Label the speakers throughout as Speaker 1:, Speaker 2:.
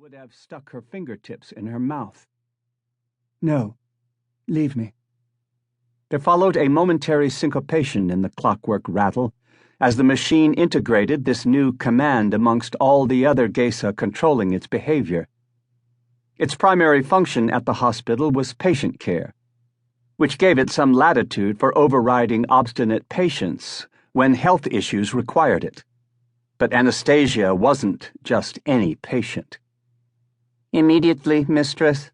Speaker 1: would have stuck her fingertips in her mouth. "No, leave me." There followed a momentary syncopation in the clockwork rattle as the machine integrated this new command amongst all the other geisha controlling its behavior. Its primary function at the hospital was patient care, which gave it some latitude for overriding obstinate patients when health issues required it. But Anastasia wasn't just any patient. "Immediately, mistress."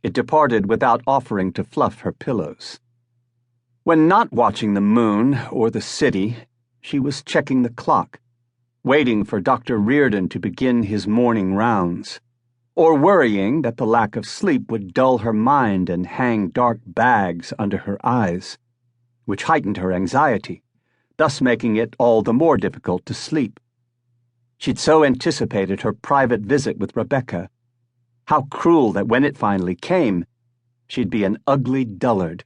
Speaker 1: It departed without offering to fluff her pillows. When not watching the moon or the city, she was checking the clock, waiting for Dr. Reardon to begin his morning rounds, or worrying that the lack of sleep would dull her mind and hang dark bags under her eyes, which heightened her anxiety, thus making it all the more difficult to sleep. She'd so anticipated her private visit with Rebecca. How cruel that when it finally came, she'd be an ugly dullard.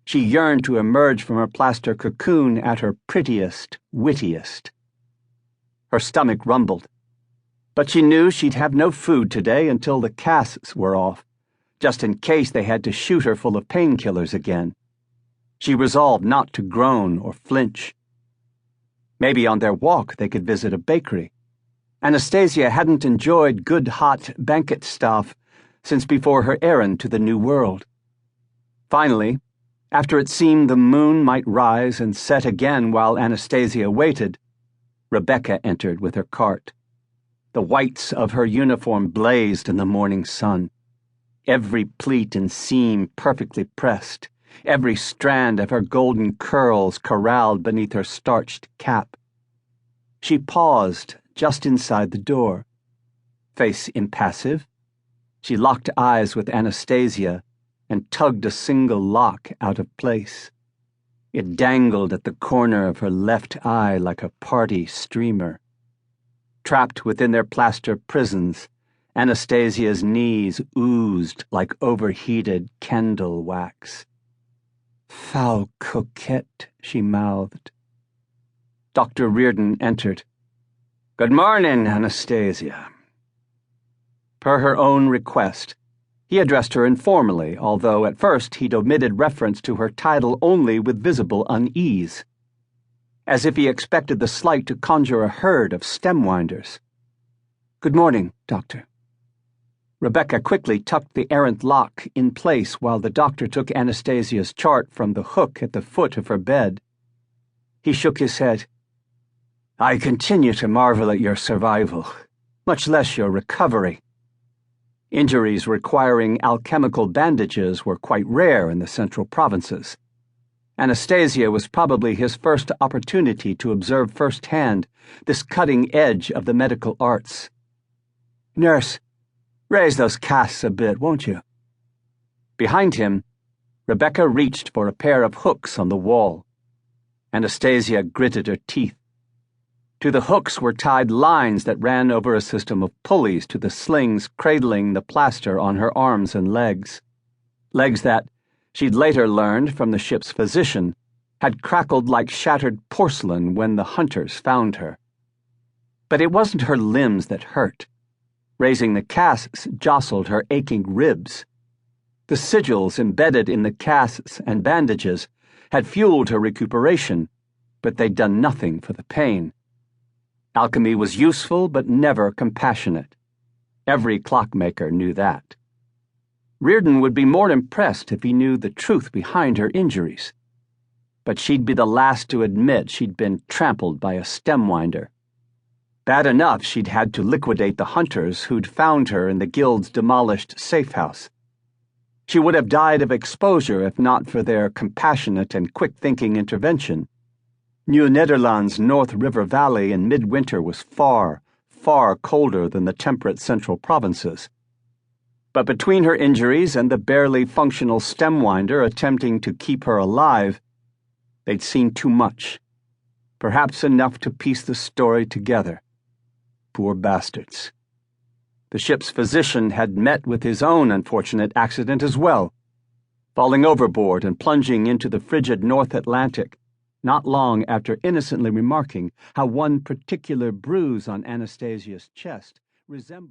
Speaker 1: She yearned to emerge from her plaster cocoon at her prettiest, wittiest. Her stomach rumbled, but she knew she'd have no food today until the casts were off, just in case they had to shoot her full of painkillers again. She resolved not to groan or flinch. Maybe on their walk they could visit a bakery. Anastasia hadn't enjoyed good hot banquet stuff since before her errand to the New World. Finally, after it seemed the moon might rise and set again while Anastasia waited, Rebecca entered with her cart. The whites of her uniform blazed in the morning sun, every pleat and seam perfectly pressed, every strand of her golden curls corralled beneath her starched cap. She paused just inside the door. Face impassive, she locked eyes with Anastasia and tugged a single lock out of place. It dangled at the corner of her left eye like a party streamer. Trapped within their plaster prisons, Anastasia's knees oozed like overheated candle wax. "Foul coquette," she mouthed. Dr. Reardon entered. "Good morning, Anastasia." Per her own request, he addressed her informally, although at first he'd omitted reference to her title only with visible unease, as if he expected the slight to conjure a herd of stem-winders. "Good morning, Doctor." Rebecca quickly tucked the errant lock in place while the doctor took Anastasia's chart from the hook at the foot of her bed. He shook his head. "I continue to marvel at your survival, much less your recovery. Injuries requiring alchemical bandages were quite rare in the central provinces. Anastasia was probably his first opportunity to observe firsthand this cutting edge of the medical arts. "Nurse, raise those casts a bit, won't you?" Behind him, Rebecca reached for a pair of hooks on the wall. Anastasia gritted her teeth. To the hooks were tied lines that ran over a system of pulleys to the slings cradling the plaster on her arms and legs. Legs that, she'd later learned from the ship's physician, had crackled like shattered porcelain when the hunters found her. But it wasn't her limbs that hurt. Raising the casts jostled her aching ribs. The sigils embedded in the casts and bandages had fueled her recuperation, but they'd done nothing for the pain. Alchemy was useful but never compassionate. Every clockmaker knew that. Reardon would be more impressed if he knew the truth behind her injuries. But she'd be the last to admit she'd been trampled by a stemwinder. Bad enough she'd had to liquidate the hunters who'd found her in the guild's demolished safe-house. She would have died of exposure if not for their compassionate and quick-thinking intervention. New Netherlands' North River Valley in midwinter was far, far colder than the temperate central provinces. But between her injuries and the barely functional stemwinder attempting to keep her alive, they'd seen too much. Perhaps enough to piece the story together. Poor bastards. The ship's physician had met with his own unfortunate accident as well, falling overboard and plunging into the frigid North Atlantic, not long after innocently remarking how one particular bruise on Anastasia's chest resembled